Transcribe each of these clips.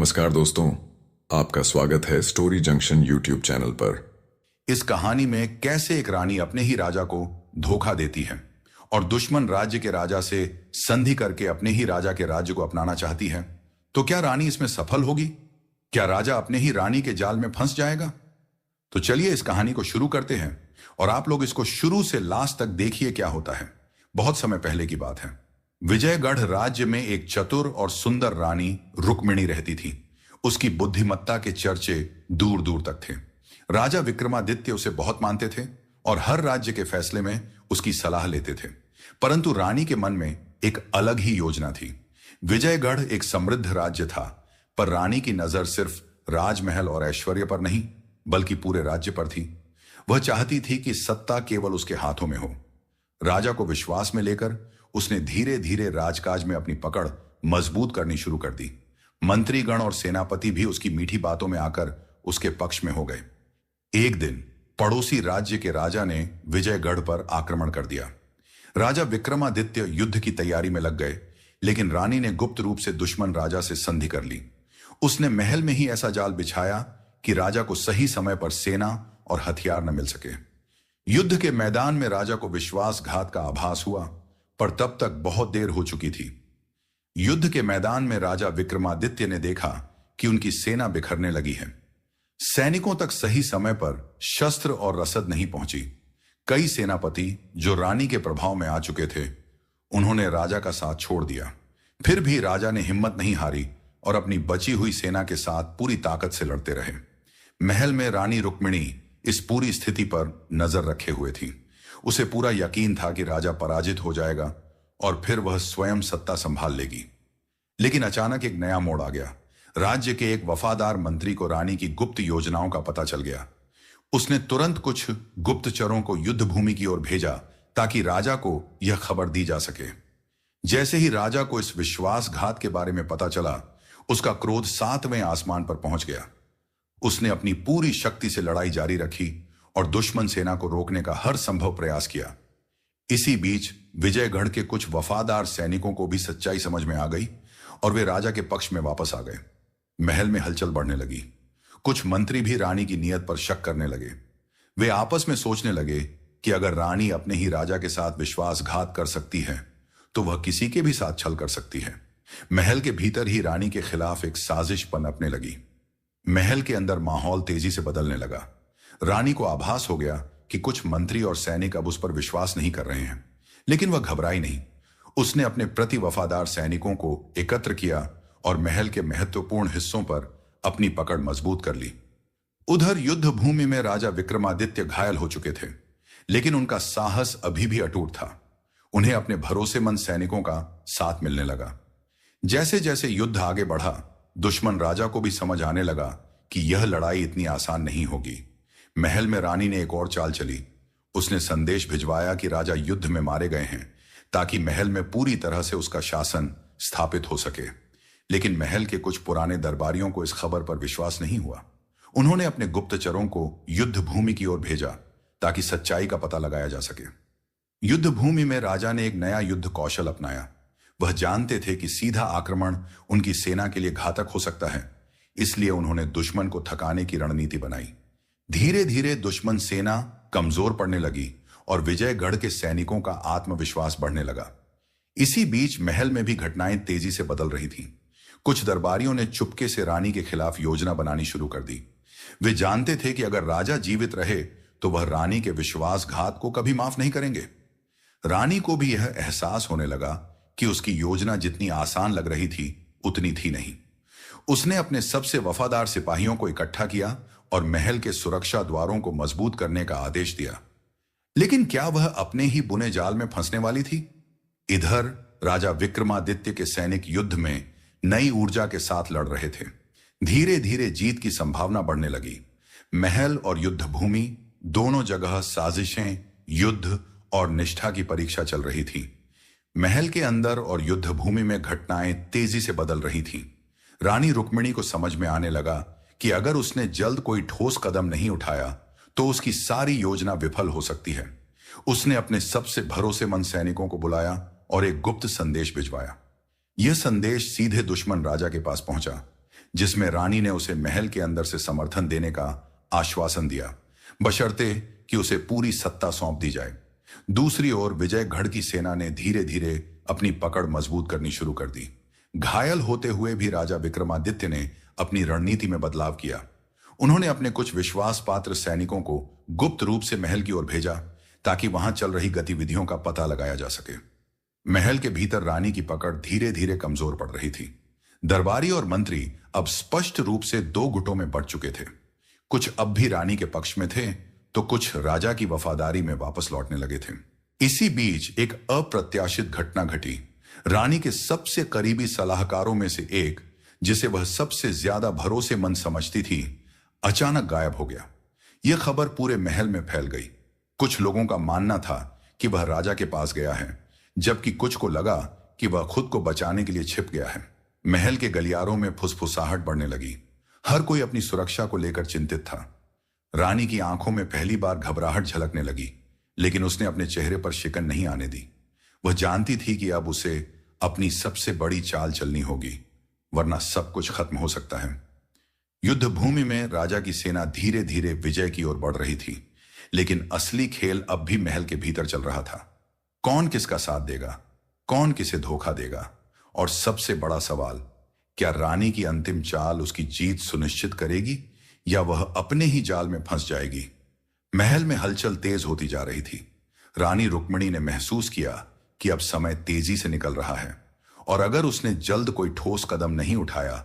नमस्कार दोस्तों, आपका स्वागत है स्टोरी जंक्शन यूट्यूब चैनल पर। इस कहानी में कैसे एक रानी अपने ही राजा को धोखा देती है और दुश्मन राज्य के राजा से संधि करके अपने ही राजा के राज्य को अपनाना चाहती है। तो क्या रानी इसमें सफल होगी? क्या राजा अपने ही रानी के जाल में फंस जाएगा? तो चलिए इस कहानी को शुरू करते हैं और आप लोग इसको शुरू से लास्ट तक देखिए क्या होता है। बहुत समय पहले की बात है। विजयगढ़ राज्य में एक चतुर और सुंदर रानी रुक्मिणी रहती थी। उसकी बुद्धिमत्ता के चर्चे दूर दूर तक थे। राजा विक्रमादित्य उसे बहुत मानते थे और हर राज्य के फैसले में उसकी सलाह लेते थे। परंतु रानी के मन में एक अलग ही योजना थी। विजयगढ़ एक समृद्ध राज्य था, पर रानी की नजर सिर्फ राजमहल और ऐश्वर्य पर नहीं बल्कि पूरे राज्य पर थी। वह चाहती थी कि सत्ता केवल उसके हाथों में हो। राजा को विश्वास में लेकर उसने धीरे धीरे राजकाज में अपनी पकड़ मजबूत करनी शुरू कर दी। मंत्रीगण और सेनापति भी उसकी मीठी बातों में आकर उसके पक्ष में हो गए। एक दिन पड़ोसी राज्य के राजा ने विजयगढ़ पर आक्रमण कर दिया। राजा विक्रमादित्य युद्ध की तैयारी में लग गए, लेकिन रानी ने गुप्त रूप से दुश्मन राजा से संधि कर ली। उसने महल में ही ऐसा जाल बिछाया कि राजा को सही समय पर सेना और हथियार न मिल सके। युद्ध के मैदान में राजा को विश्वासघात का आभास हुआ, पर तब तक बहुत देर हो चुकी थी। युद्ध के मैदान में राजा विक्रमादित्य ने देखा कि उनकी सेना बिखरने लगी है। सैनिकों तक सही समय पर शस्त्र और रसद नहीं पहुंची। कई सेनापति जो रानी के प्रभाव में आ चुके थे, उन्होंने राजा का साथ छोड़ दिया। फिर भी राजा ने हिम्मत नहीं हारी और अपनी बची हुई सेना के साथ पूरी ताकत से लड़ते रहे। महल में रानी रुक्मिणी इस पूरी स्थिति पर नजर रखे हुए थी। उसे पूरा यकीन था कि राजा पराजित हो जाएगा और फिर वह स्वयं सत्ता संभाल लेगी। लेकिन अचानक एक नया मोड़ आ गया। राज्य के एक वफादार मंत्री को रानी की गुप्त योजनाओं का पता चल गया। उसने तुरंत कुछ गुप्तचरों को युद्ध भूमि की ओर भेजा ताकि राजा को यह खबर दी जा सके। जैसे ही राजा को इस विश्वासघात के बारे में पता चला, उसका क्रोध 7वें आसमान पर पहुंच गया। उसने अपनी पूरी शक्ति से लड़ाई जारी रखी और दुश्मन सेना को रोकने का हर संभव प्रयास किया। इसी बीच विजयगढ़ के कुछ वफादार सैनिकों को भी सच्चाई समझ में आ गई और वे राजा के पक्ष में वापस आ गए। महल में हलचल बढ़ने लगी। कुछ मंत्री भी रानी की नीयत पर शक करने लगे। वे आपस में सोचने लगे कि अगर रानी अपने ही राजा के साथ विश्वासघात कर सकती है, तो वह किसी के भी साथ छल कर सकती है। महल के भीतर ही रानी के खिलाफ एक साजिश पनपने लगी। महल के अंदर माहौल तेजी से बदलने लगा। रानी को आभास हो गया कि कुछ मंत्री और सैनिक अब उस पर विश्वास नहीं कर रहे हैं, लेकिन वह घबराई नहीं। उसने अपने प्रति वफादार सैनिकों को एकत्र किया और महल के महत्वपूर्ण हिस्सों पर अपनी पकड़ मजबूत कर ली। उधर युद्ध भूमि में राजा विक्रमादित्य घायल हो चुके थे, लेकिन उनका साहस अभी भी अटूट था। उन्हें अपने भरोसेमंद सैनिकों का साथ मिलने लगा। जैसे जैसे युद्ध आगे बढ़ा, दुश्मन राजा को भी समझ आने लगा कि यह लड़ाई इतनी आसान नहीं होगी। महल में रानी ने एक और चाल चली। उसने संदेश भिजवाया कि राजा युद्ध में मारे गए हैं, ताकि महल में पूरी तरह से उसका शासन स्थापित हो सके। लेकिन महल के कुछ पुराने दरबारियों को इस खबर पर विश्वास नहीं हुआ। उन्होंने अपने गुप्तचरों को युद्ध भूमि की ओर भेजा ताकि सच्चाई का पता लगाया जा सके। युद्ध भूमि में राजा ने एक नया युद्ध कौशल अपनाया। वह जानते थे कि सीधा आक्रमण उनकी सेना के लिए घातक हो सकता है, इसलिए उन्होंने दुश्मन को थकाने की रणनीति बनाई। धीरे धीरे दुश्मन सेना कमजोर पड़ने लगी और विजयगढ़ के सैनिकों का आत्मविश्वास बढ़ने लगा। इसी बीच महल में भी घटनाएं तेजी से बदल रही थीं। कुछ दरबारियों ने चुपके से रानी के खिलाफ योजना बनानी शुरू कर दी। वे जानते थे कि अगर राजा जीवित रहे तो वह रानी के विश्वासघात को कभी माफ नहीं करेंगे। रानी को भी यह एहसास होने लगा कि उसकी योजना जितनी आसान लग रही थी, उतनी थी नहीं। उसने अपने सबसे वफादार सिपाहियों को इकट्ठा किया और महल के सुरक्षा द्वारों को मजबूत करने का आदेश दिया। लेकिन क्या वह अपने ही बुने जाल में फंसने वाली थी? इधर राजा विक्रमादित्य के सैनिक युद्ध में नई ऊर्जा के साथ लड़ रहे थे। धीरे धीरे जीत की संभावना बढ़ने लगी। महल और युद्ध भूमि दोनों जगह साजिशें, युद्ध और निष्ठा की परीक्षा चल रही थी। महल के अंदर और युद्ध भूमि में घटनाएं तेजी से बदल रही थीं। रानी रुक्मिणी को समझ में आने लगा कि अगर उसने जल्द कोई ठोस कदम नहीं उठाया तो उसकी सारी योजना विफल हो सकती है। उसने अपने सबसे भरोसेमंद सैनिकों को बुलाया और एक गुप्त संदेश भिजवाया। यह संदेश सीधे दुश्मन राजा के पास पहुंचा। जिसमें रानी ने उसे महल के अंदर से समर्थन देने का आश्वासन दिया, बशर्ते कि उसे पूरी सत्ता सौंप दी जाए। दूसरी ओर विजयगढ़ की सेना ने धीरे धीरे अपनी पकड़ मजबूत करनी शुरू कर दी। घायल होते हुए भी राजा विक्रमादित्य ने अपनी रणनीति में बदलाव किया। उन्होंने अपने कुछ विश्वास पात्र सैनिकों को गुप्त रूप से महल की ओर भेजा ताकि वहां चल रही गतिविधियों का पता लगाया जा सके। महल के भीतर रानी की पकड़ धीरे धीरे कमजोर पड़ रही थी। दरबारी और मंत्री अब स्पष्ट रूप से दो गुटों में बंट चुके थे। कुछ अब भी रानी के पक्ष में थे तो कुछ राजा की वफादारी में वापस लौटने लगे थे। इसी बीच एक अप्रत्याशित घटना घटी। रानी के सबसे करीबी सलाहकारों में से एक, जिसे वह सबसे ज्यादा भरोसेमंद समझती थी, अचानक गायब हो गया। यह खबर पूरे महल में फैल गई। कुछ लोगों का मानना था कि वह राजा के पास गया है, जबकि कुछ को लगा कि वह खुद को बचाने के लिए छिप गया है। महल के गलियारों में फुसफुसाहट बढ़ने लगी। हर कोई अपनी सुरक्षा को लेकर चिंतित था। रानी की आंखों में पहली बार घबराहट झलकने लगी, लेकिन उसने अपने चेहरे पर शिकन नहीं आने दी। वह जानती थी कि अब उसे अपनी सबसे बड़ी चाल चलनी होगी, वरना सब कुछ खत्म हो सकता है। युद्ध भूमि में राजा की सेना धीरे धीरे विजय की ओर बढ़ रही थी, लेकिन असली खेल अब भी महल के भीतर चल रहा था। कौन किसका साथ देगा, कौन किसे धोखा देगा, और सबसे बड़ा सवाल, क्या रानी की अंतिम चाल उसकी जीत सुनिश्चित करेगी या वह अपने ही जाल में फंस जाएगी। महल में हलचल तेज होती जा रही थी। रानी रुक्मिणी ने महसूस किया कि अब समय तेजी से निकल रहा है, और अगर उसने जल्द कोई ठोस कदम नहीं उठाया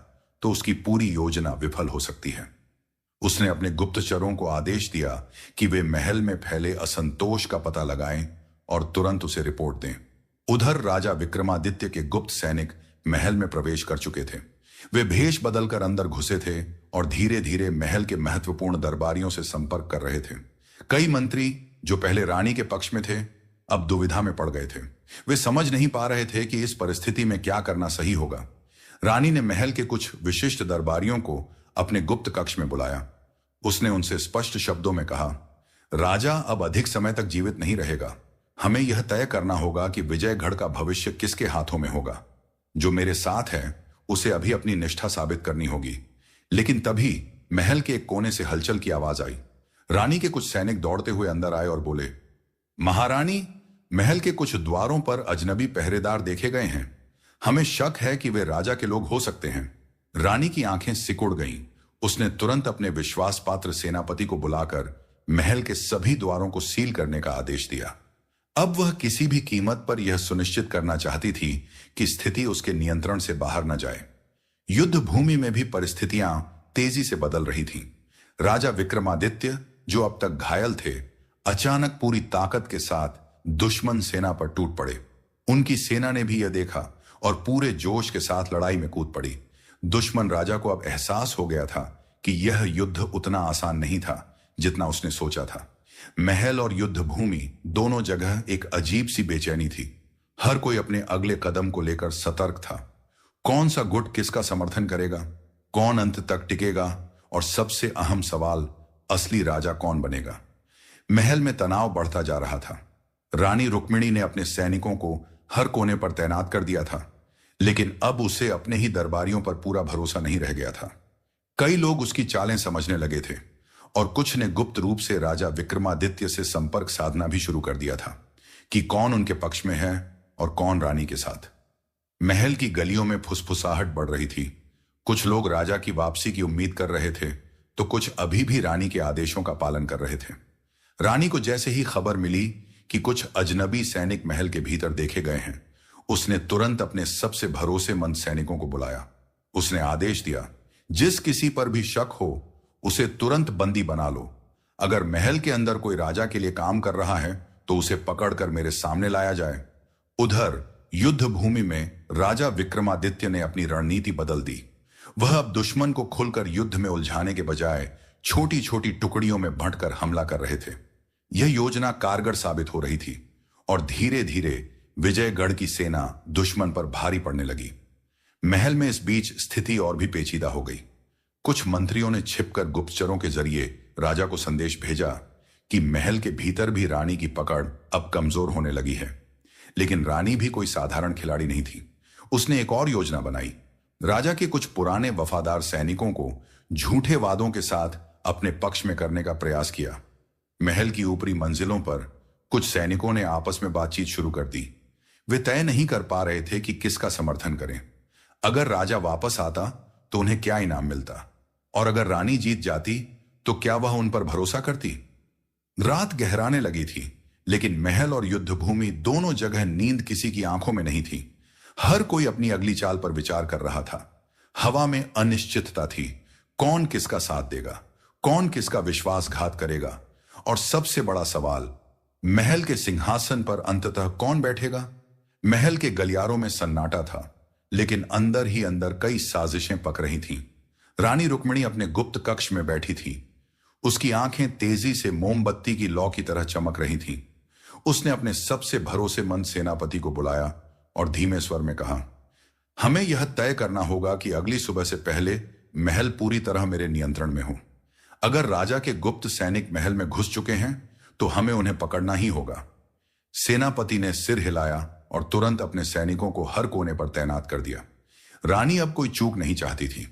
तो उसकी पूरी योजना विफल हो सकती है। उसने अपने गुप्तचरों को आदेश दिया कि वे महल में फैले असंतोष का पता लगाएं और तुरंत उसे रिपोर्ट दें। उधर राजा विक्रमादित्य के गुप्त सैनिक महल में प्रवेश कर चुके थे। वे भेष बदलकर अंदर घुसे थे और धीरे धीरे महल के महत्वपूर्ण दरबारियों से संपर्क कर रहे थे। कई मंत्री जो पहले रानी के पक्ष में थे, अब दुविधा में पड़ गए थे। वे समझ नहीं पा रहे थे कि इस परिस्थिति में क्या करना सही होगा। रानी ने महल के कुछ विशिष्ट दरबारियों को अपने गुप्त कक्ष में बुलाया। उसने उनसे स्पष्ट शब्दों में कहा, राजा अब अधिक समय तक जीवित नहीं रहेगा। हमें यह तय करना होगा कि विजयगढ़ का भविष्य किसके हाथों में होगा। जो मेरे साथ है उसे अभी अपनी निष्ठा साबित करनी होगी। लेकिन तभी महल के एक कोने से हलचल की आवाज आई। रानी के कुछ सैनिक दौड़ते हुए अंदर आए और बोले, महारानी, महल के कुछ द्वारों पर अजनबी पहरेदार देखे गए हैं। हमें शक है कि वे राजा के लोग हो सकते हैं। रानी की आंखें सिकुड़ गईं। उसने तुरंत अपने विश्वास पात्र सेनापति को बुलाकर महल के सभी द्वारों को सील करने का आदेश दिया। अब वह किसी भी कीमत पर यह सुनिश्चित करना चाहती थी कि स्थिति उसके नियंत्रण से बाहर न जाए। युद्ध भूमि में भी परिस्थितियां तेजी से बदल रही थीं। राजा विक्रमादित्य, जो अब तक घायल थे, अचानक पूरी ताकत के साथ दुश्मन सेना पर टूट पड़े। उनकी सेना ने भी यह देखा और पूरे जोश के साथ लड़ाई में कूद पड़ी। दुश्मन राजा को अब एहसास हो गया था कि यह युद्ध उतना आसान नहीं था जितना उसने सोचा था। महल और युद्ध भूमि दोनों जगह एक अजीब सी बेचैनी थी। हर कोई अपने अगले कदम को लेकर सतर्क था। कौन सा गुट किसका समर्थन करेगा, कौन अंत तक टिकेगा, और सबसे अहम सवाल, असली राजा कौन बनेगा। महल में तनाव बढ़ता जा रहा था। रानी रुक्मिणी ने अपने सैनिकों को हर कोने पर तैनात कर दिया था, लेकिन अब उसे अपने ही दरबारियों पर पूरा भरोसा नहीं रह गया था। कई लोग उसकी चालें समझने लगे थे और कुछ ने गुप्त रूप से राजा विक्रमादित्य से संपर्क साधना भी शुरू कर दिया था कि कौन उनके पक्ष में है और कौन रानी के साथ। महल की गलियों में फुसफुसाहट बढ़ रही थी। कुछ लोग राजा की वापसी की उम्मीद कर रहे थे तो कुछ अभी भी रानी के आदेशों का पालन कर रहे थे। रानी को जैसे ही खबर मिली कि कुछ अजनबी सैनिक महल के भीतर देखे गए हैं, उसने तुरंत अपने सबसे भरोसेमंद सैनिकों को बुलाया। उसने आदेश दिया, जिस किसी पर भी शक हो उसे तुरंत बंदी बना लो। अगर महल के अंदर कोई राजा के लिए काम कर रहा है तो उसे पकड़कर मेरे सामने लाया जाए। उधर युद्ध भूमि में राजा विक्रमादित्य ने अपनी रणनीति बदल दी। वह अब दुश्मन को खुलकर युद्ध में उलझाने के बजाय छोटी छोटी टुकड़ियों में बांटकर हमला कर रहे थे। यह योजना कारगर साबित हो रही थी और धीरे धीरे विजयगढ़ की सेना दुश्मन पर भारी पड़ने लगी। महल में इस बीच स्थिति और भी पेचीदा हो गई। कुछ मंत्रियों ने छिपकर गुप्तचरों के जरिए राजा को संदेश भेजा कि महल के भीतर भी रानी की पकड़ अब कमजोर होने लगी है। लेकिन रानी भी कोई साधारण खिलाड़ी नहीं थी। उसने एक और योजना बनाई। राजा के कुछ पुराने वफादार सैनिकों को झूठे वादों के साथ अपने पक्ष में करने का प्रयास किया। महल की ऊपरी मंजिलों पर कुछ सैनिकों ने आपस में बातचीत शुरू कर दी। वे तय नहीं कर पा रहे थे कि किसका समर्थन करें। अगर राजा वापस आता तो उन्हें क्या इनाम मिलता, और अगर रानी जीत जाती तो क्या वह उन पर भरोसा करती। रात गहराने लगी थी, लेकिन महल और युद्ध भूमि दोनों जगह नींद किसी की आंखों में नहीं थी। हर कोई अपनी अगली चाल पर विचार कर रहा था। हवा में अनिश्चितता थी। कौन किसका साथ देगा, कौन किसका विश्वासघात करेगा, और सबसे बड़ा सवाल, महल के सिंहासन पर अंततः कौन बैठेगा। महल के गलियारों में सन्नाटा था, लेकिन अंदर ही अंदर कई साजिशें पक रही थीं। रानी रुक्मिणी अपने गुप्त कक्ष में बैठी थी। उसकी आंखें तेजी से मोमबत्ती की लौ की तरह चमक रही थीं। उसने अपने सबसे भरोसेमंद सेनापति को बुलाया और धीमे स्वर में कहा, हमें यह तय करना होगा कि अगली सुबह से पहले महल पूरी तरह मेरे नियंत्रण में हो। अगर राजा के गुप्त सैनिक महल में घुस चुके हैं तो हमें उन्हें पकड़ना ही होगा। सेनापति ने सिर हिलाया और तुरंत अपने सैनिकों को हर कोने पर तैनात कर दिया। रानी अब कोई चूक नहीं चाहती थी।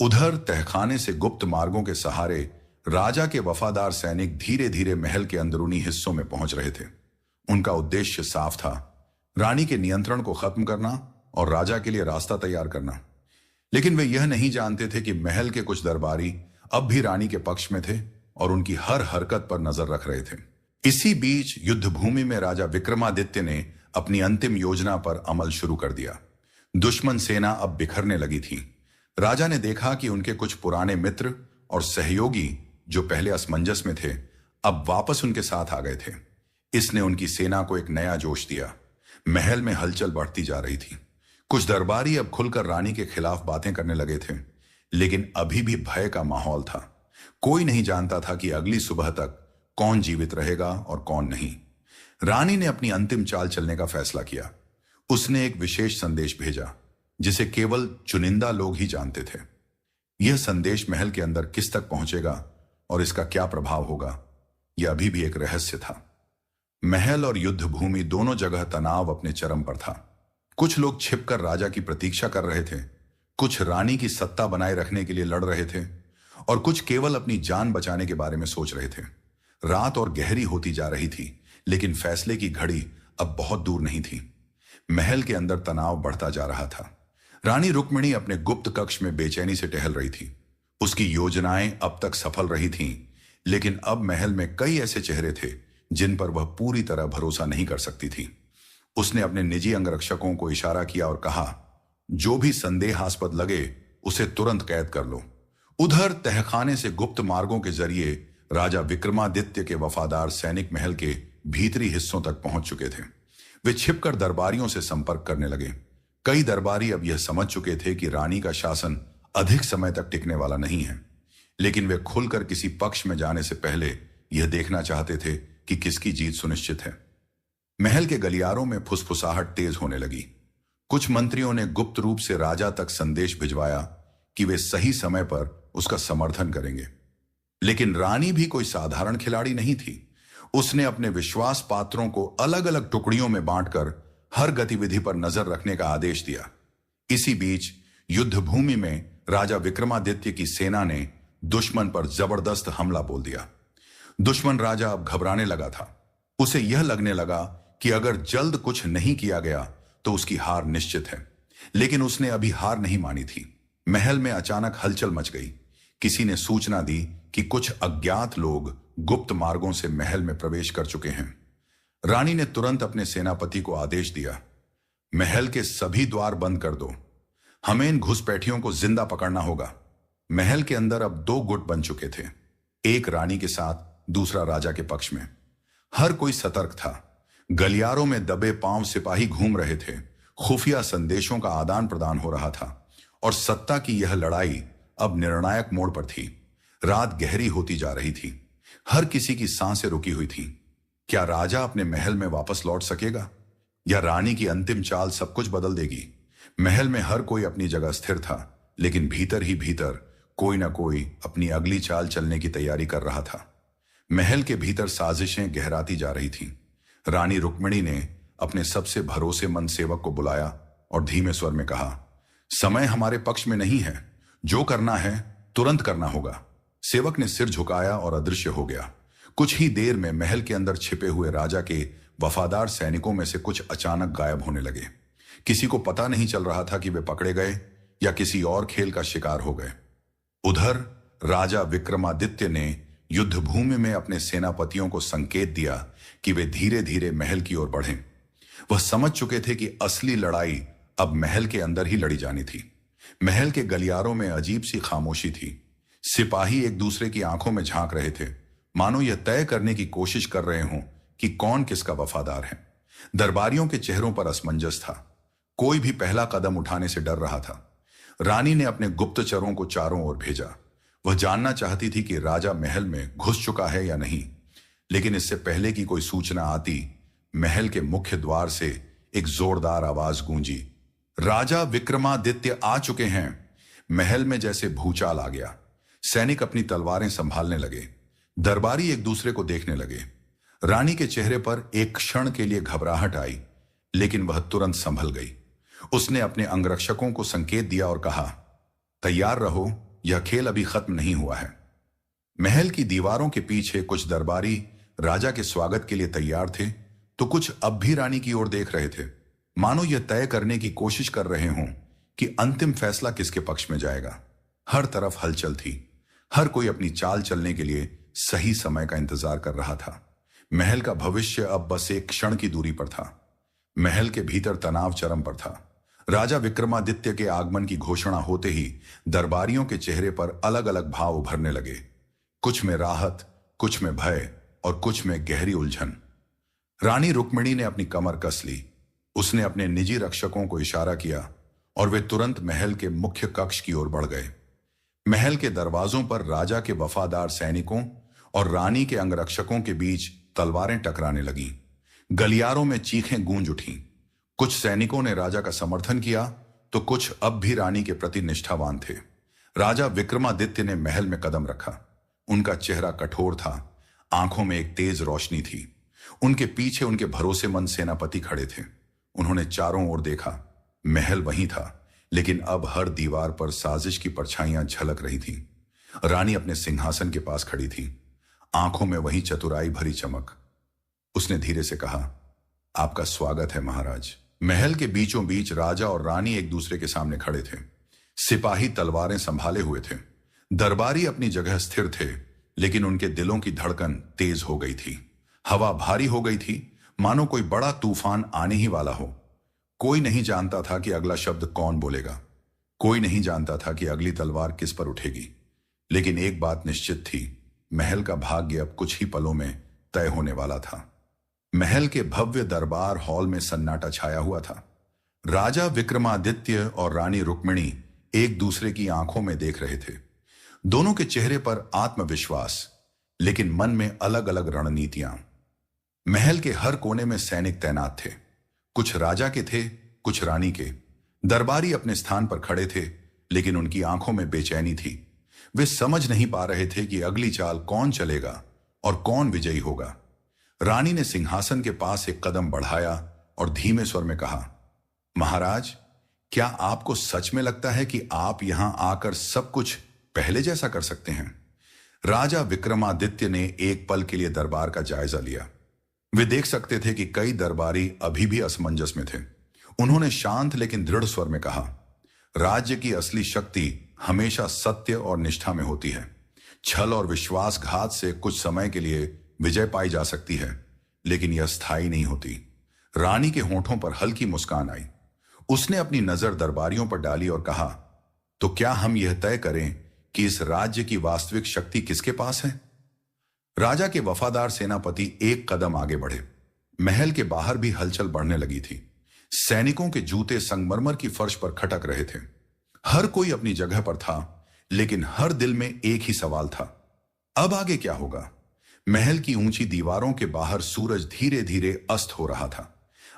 उधर तहखाने से गुप्त मार्गों के सहारे राजा के वफादार सैनिक धीरे धीरे महल के अंदरूनी हिस्सों में पहुंच रहे थे। उनका उद्देश्य साफ था, रानी के नियंत्रण को खत्म करना और राजा के लिए रास्ता तैयार करना। लेकिन वे यह नहीं जानते थे कि महल के कुछ दरबारी अब भी रानी के पक्ष में थे और उनकी हर हरकत पर नजर रख रहे थे। इसी बीच युद्ध भूमि में राजा विक्रमादित्य ने अपनी अंतिम योजना पर अमल शुरू कर दिया। दुश्मन सेना अब बिखरने लगी थी। राजा ने देखा कि उनके कुछ पुराने मित्र और सहयोगी जो पहले असमंजस में थे, अब वापस उनके साथ आ गए थे। इसने उनकी सेना को एक नया जोश दिया। महल में हलचल बढ़ती जा रही थी। कुछ दरबारी अब खुलकर रानी के खिलाफ बातें करने लगे थे, लेकिन अभी भी भय का माहौल था। कोई नहीं जानता था कि अगली सुबह तक कौन जीवित रहेगा और कौन नहीं। रानी ने अपनी अंतिम चाल चलने का फैसला किया। उसने एक विशेष संदेश भेजा जिसे केवल चुनिंदा लोग ही जानते थे। यह संदेश महल के अंदर किस तक पहुंचेगा और इसका क्या प्रभाव होगा, यह अभी भी एक रहस्य था। महल और युद्ध भूमि दोनों जगह तनाव अपने चरम पर था। कुछ लोग छिपकर राजा की प्रतीक्षा कर रहे थे, कुछ रानी की सत्ता बनाए रखने के लिए लड़ रहे थे, और कुछ केवल अपनी जान बचाने के बारे में सोच रहे थे। रात और गहरी होती जा रही थी, लेकिन फैसले की घड़ी अब बहुत दूर नहीं थी। महल के अंदर तनाव बढ़ता जा रहा था। रानी रुक्मिणी अपने गुप्त कक्ष में बेचैनी से टहल रही थी। उसकी योजनाएं अब तक सफल रही थीं, लेकिन अब महल में कई ऐसे चेहरे थे जिन पर वह पूरी तरह भरोसा नहीं कर सकती थी। उसने अपने निजी अंगरक्षकों को इशारा किया और कहा, जो भी संदेहास्पद लगे उसे तुरंत कैद कर लो। उधर तहखाने से गुप्त मार्गों के जरिए राजा विक्रमादित्य के वफादार सैनिक महल के भीतरी हिस्सों तक पहुंच चुके थे। वे छिपकर दरबारियों से संपर्क करने लगे। कई दरबारी अब यह समझ चुके थे कि रानी का शासन अधिक समय तक टिकने वाला नहीं है, लेकिन वे खुलकर किसी पक्ष में जाने से पहले यह देखना चाहते थे कि किसकी जीत सुनिश्चित है। महल के गलियारों में फुसफुसाहट तेज होने लगी। कुछ मंत्रियों ने गुप्त रूप से राजा तक संदेश भिजवाया कि वे सही समय पर उसका समर्थन करेंगे। लेकिन रानी भी कोई साधारण खिलाड़ी नहीं थी। उसने अपने विश्वास पात्रों को अलग अलग टुकड़ियों में बांटकर हर गतिविधि पर नजर रखने का आदेश दिया। इसी बीच युद्ध भूमि में राजा विक्रमादित्य की सेना ने दुश्मन पर जबरदस्त हमला बोल दिया। दुश्मन राजा अब घबराने लगा था। उसे यह लगने लगा कि अगर जल्द कुछ नहीं किया गया तो उसकी हार निश्चित है। लेकिन उसने अभी हार नहीं मानी थी। महल में अचानक हलचल मच गई। किसी ने सूचना दी कि कुछ अज्ञात लोग गुप्त मार्गों से महल में प्रवेश कर चुके हैं। रानी ने तुरंत अपने सेनापति को आदेश दिया, महल के सभी द्वार बंद कर दो। हमें इन घुसपैठियों को जिंदा पकड़ना होगा। महल के अंदर अब दो गुट बन चुके थे, एक रानी के साथ, दूसरा राजा के पक्ष में। हर कोई सतर्क था। गलियारों में दबे पांव सिपाही घूम रहे थे। खुफिया संदेशों का आदान प्रदान हो रहा था और सत्ता की यह लड़ाई अब निर्णायक मोड़ पर थी। रात गहरी होती जा रही थी। हर किसी की सांसें रुकी हुई थी। क्या राजा अपने महल में वापस लौट सकेगा या रानी की अंतिम चाल सब कुछ बदल देगी? महल में हर कोई अपनी जगह स्थिर था, लेकिन भीतर ही भीतर कोई ना कोई अपनी अगली चाल चलने की तैयारी कर रहा था। महल के भीतर साजिशें गहराती जा रही थीं। रानी रुक्मिणी ने अपने सबसे भरोसेमंद सेवक को बुलाया और धीमे स्वर में कहा, समय हमारे पक्ष में नहीं है। जो करना है तुरंत करना होगा। सेवक ने सिर झुकाया और अदृश्य हो गया। कुछ ही देर में महल के अंदर छिपे हुए राजा के वफादार सैनिकों में से कुछ अचानक गायब होने लगे। किसी को पता नहीं चल रहा था कि वे पकड़े गए या किसी और खेल का शिकार हो गए। उधर राजा विक्रमादित्य ने युद्ध भूमि में अपने सेनापतियों को संकेत दिया कि वे धीरे धीरे महल की ओर बढ़ें। वह समझ चुके थे कि असली लड़ाई अब महल के अंदर ही लड़ी जानी थी। महल के गलियारों में अजीब सी खामोशी थी। सिपाही एक दूसरे की आंखों में झांक रहे थे, मानो यह तय करने की कोशिश कर रहे हों कि कौन किसका वफादार है। दरबारियों के चेहरों पर असमंजस था। कोई भी पहला कदम उठाने से डर रहा था। रानी ने अपने गुप्तचरों को चारों ओर भेजा। वह जानना चाहती थी कि राजा महल में घुस चुका है या नहीं, लेकिन इससे पहले कि कोई सूचना आती, महल के मुख्य द्वार से एक जोरदार आवाज गूंजी, राजा विक्रमादित्य आ चुके हैं। महल में जैसे भूचाल आ गया। सैनिक अपनी तलवारें संभालने लगे। दरबारी एक दूसरे को देखने लगे। रानी के चेहरे पर एक क्षण के लिए घबराहट आई, लेकिन वह तुरंत संभल गई। उसने अपने अंगरक्षकों को संकेत दिया और कहा, तैयार रहो, यह खेल अभी खत्म नहीं हुआ है। महल की दीवारों के पीछे कुछ दरबारी राजा के स्वागत के लिए तैयार थे, तो कुछ अब भी रानी की ओर देख रहे थे, मानो यह तय करने की कोशिश कर रहे हों कि अंतिम फैसला किसके पक्ष में जाएगा। हर तरफ हलचल थी। हर कोई अपनी चाल चलने के लिए सही समय का इंतजार कर रहा था। महल का भविष्य अब बस एक क्षण की दूरी पर था। महल के भीतर तनाव चरम पर था। राजा विक्रमादित्य के आगमन की घोषणा होते ही दरबारियों के चेहरे पर अलग अलग भाव उभरने लगे। कुछ में राहत, कुछ में भय और कुछ में गहरी उलझन। रानी रुक्मिणी ने अपनी कमर कस ली। उसने अपने निजी रक्षकों को इशारा किया और वे तुरंत महल के मुख्य कक्ष की ओर बढ़ गए। महल के दरवाजों पर राजा के वफादार सैनिकों और रानी के अंगरक्षकों के बीच तलवारें टकराने लगीं। गलियारों में चीखें गूंज उठीं। कुछ सैनिकों ने राजा का समर्थन किया, तो कुछ अब भी रानी के प्रति निष्ठावान थे। राजा विक्रमादित्य ने महल में कदम रखा। उनका चेहरा कठोर था। आंखों में एक तेज रोशनी थी। उनके पीछे उनके भरोसेमंद सेनापति खड़े थे। उन्होंने चारों ओर देखा। महल वहीं था, लेकिन अब हर दीवार पर साजिश की परछाइयां झलक रही थीं। रानी अपने सिंहासन के पास खड़ी थी, आंखों में वही चतुराई भरी चमक। उसने धीरे से कहा, आपका स्वागत है महाराज। महल के बीचों बीच राजा और रानी एक दूसरे के सामने खड़े थे। सिपाही तलवारें संभाले हुए थे। दरबारी अपनी जगह स्थिर थे, लेकिन उनके दिलों की धड़कन तेज हो गई थी। हवा भारी हो गई थी, मानो कोई बड़ा तूफान आने ही वाला हो। कोई नहीं जानता था कि अगला शब्द कौन बोलेगा। कोई नहीं जानता था कि अगली तलवार किस पर उठेगी। लेकिन एक बात निश्चित थी, महल का भाग्य अब कुछ ही पलों में तय होने वाला था। महल के भव्य दरबार हॉल में सन्नाटा छाया हुआ था। राजा विक्रमादित्य और रानी रुक्मिणी एक दूसरे की आंखों में देख रहे थे। दोनों के चेहरे पर आत्मविश्वास, लेकिन मन में अलग अलग रणनीतियां। महल के हर कोने में सैनिक तैनात थे। कुछ राजा के थे, कुछ रानी के। दरबारी अपने स्थान पर खड़े थे, लेकिन उनकी आंखों में बेचैनी थी। वे समझ नहीं पा रहे थे कि अगली चाल कौन चलेगा और कौन विजयी होगा। रानी ने सिंहासन के पास एक कदम बढ़ाया और धीमे स्वर में कहा, महाराज, क्या आपको सच में लगता है कि आप यहां आकर सब कुछ पहले जैसा कर सकते हैं? राजा विक्रमादित्य ने एक पल के लिए दरबार का जायजा लिया। वे देख सकते थे कि कई दरबारी अभी भी असमंजस में थे। उन्होंने शांत लेकिन दृढ़ स्वर में कहा, राज्य की असली शक्ति हमेशा सत्य और निष्ठा में होती है। छल और विश्वासघात से कुछ समय के लिए विजय पाई जा सकती है, लेकिन यह स्थायी नहीं होती। रानी के होठों पर हल्की मुस्कान आई। उसने अपनी नजर दरबारियों पर डाली और कहा, तो क्या हम यह तय करें कि इस राज्य की वास्तविक शक्ति किसके पास है? राजा के वफादार सेनापति एक कदम आगे बढ़े। महल के बाहर भी हलचल बढ़ने लगी थी। सैनिकों के जूते संगमरमर की फर्श पर खटक रहे थे। हर कोई अपनी जगह पर था, लेकिन हर दिल में एक ही सवाल था, अब आगे क्या होगा? महल की ऊंची दीवारों के बाहर सूरज धीरे धीरे अस्त हो रहा था।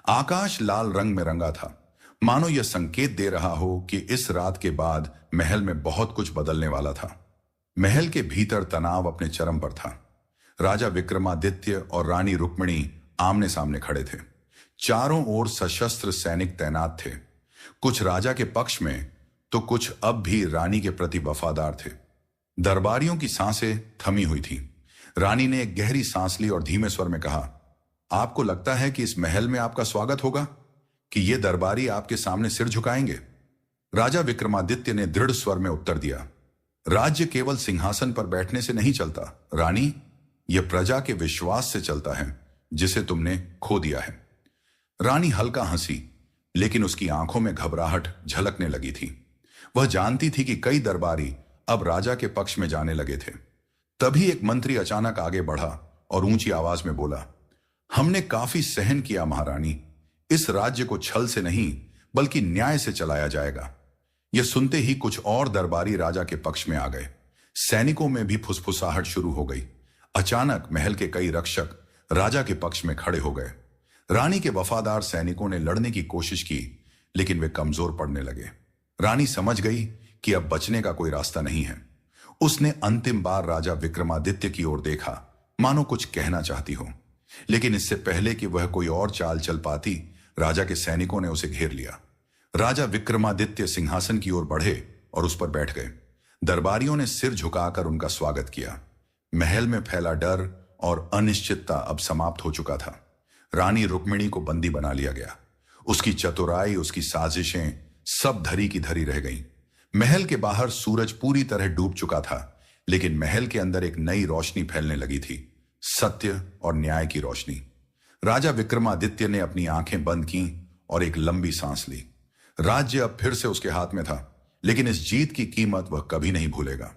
आकाश लाल रंग में रंगा था, मानो यह संकेत दे रहा हो कि इस रात के बाद महल में बहुत कुछ बदलने वाला था। महल के भीतर तनाव अपने चरम पर था। राजा विक्रमादित्य और रानी रुक्मिणी आमने सामने खड़े थे। चारों ओर सशस्त्र सैनिक तैनात थे, कुछ राजा के पक्ष में तो कुछ अब भी रानी के प्रति वफादार थे। दरबारियों की सांसें थमी हुई थी। रानी ने एक गहरी सांस ली और धीमे स्वर में कहा, आपको लगता है कि इस महल में आपका स्वागत होगा, कि ये दरबारी आपके सामने सिर झुकाएंगे? राजा विक्रमादित्य ने दृढ़ स्वर में उत्तर दिया, राज्य केवल सिंहासन पर बैठने से नहीं चलता रानी, यह प्रजा के विश्वास से चलता है जिसे तुमने खो दिया है। रानी हल्का हंसी, लेकिन उसकी आंखों में घबराहट झलकने लगी थी। वह जानती थी कि कई दरबारी अब राजा के पक्ष में जाने लगे थे। तभी एक मंत्री अचानक आगे बढ़ा और ऊंची आवाज में बोला, हमने काफी सहन किया महारानी, इस राज्य को छल से नहीं बल्कि न्याय से चलाया जाएगा। यह सुनते ही कुछ और दरबारी राजा के पक्ष में आ गए। सैनिकों में भी फुसफुसाहट शुरू हो गई। अचानक महल के कई रक्षक राजा के पक्ष में खड़े हो गए। रानी के वफादार सैनिकों ने लड़ने की कोशिश की, लेकिन वे कमजोर पड़ने लगे। रानी समझ गई कि अब बचने का कोई रास्ता नहीं है। उसने अंतिम बार राजा विक्रमादित्य की ओर देखा, मानो कुछ कहना चाहती हो, लेकिन इससे पहले कि वह कोई और चाल चल पाती, राजा के सैनिकों ने उसे घेर लिया। राजा विक्रमादित्य सिंहासन की ओर बढ़े और उस पर बैठ गए। दरबारियों ने सिर झुकाकर उनका स्वागत किया। महल में फैला डर और अनिश्चितता अब समाप्त हो चुका था। रानी रुक्मिणी को बंदी बना लिया गया। उसकी चतुराई, उसकी साजिशें सब धरी की धरी रह गईं। महल के बाहर सूरज पूरी तरह डूब चुका था, लेकिन महल के अंदर एक नई रोशनी फैलने लगी थी, सत्य और न्याय की रोशनी। राजा विक्रमादित्य ने अपनी आंखें बंद की और एक लंबी सांस ली। राज्य अब फिर से उसके हाथ में था, लेकिन इस जीत की कीमत वह कभी नहीं भूलेगा।